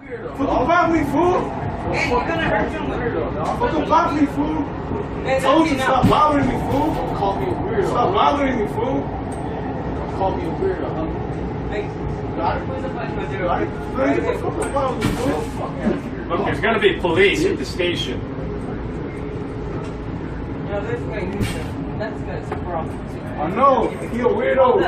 Fucking block me, fool. Hey, you're gonna hurt him. Fucking block me, fool. Hey, Told you stop bothering me, fool. Call me a weirdo. Stop bothering me, fool. Call me a weirdo, huh? Hey, where's the fucking dude? Fucking bother me, fool. Look, there's gonna be police at the station. No, this guy, that's guy's a problem. I know. He a weirdo.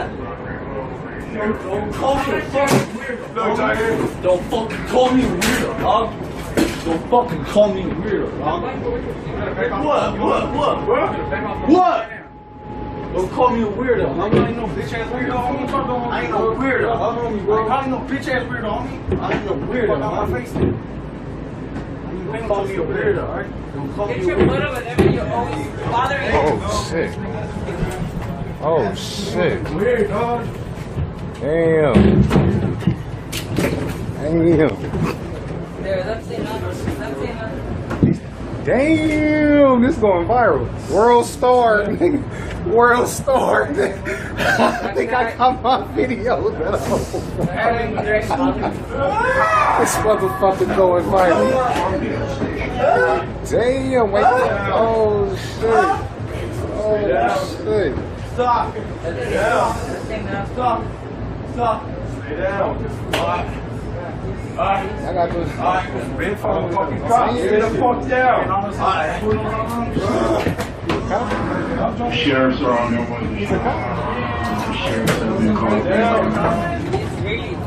Don't call me a fucking weirdo. Look, Tiger. Don't fucking call me a weirdo, dog. Don't fucking call me a weirdo, dog. What? Don't call me a weirdo, huh? I ain't no bitch ass weirdo, homie. I ain't no weirdo. I ain't no bitch ass weirdo, homie. I ain't no weirdo, Fuck out my face, then. Don't call me a weirdo, alright? Don't call me Get a your weirdo. foot up whenever you're always bothering. Oh shit. Oh shit. Weird, dog. Damn. Damn. There, that's enough. That's enough. Damn. This going viral. World star. Nigga. World star. I think I got my video. This motherfucker going viral. Damn. Wait. Oh shit. Oh shit. Stop. That's enough. Stop. Stop. Stay down. I got this. Big fucking cop. Stay the fuck down. Sheriffs are on their way. The sheriffs have been called down. It's really.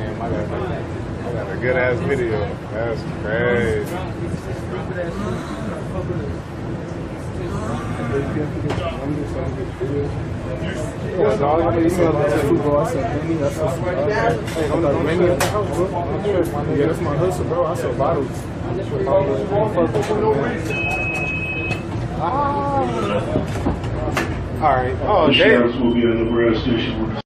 Damn, I got a good ass video. That's crazy. Yeah, so I'm gonna email that to football. I said, Benny, that's what I'm Benny at the house, bro. Yeah, that's my hustle, bro. I sell bottles. All right. Oh, The damn. sheriffs will be at the rail station with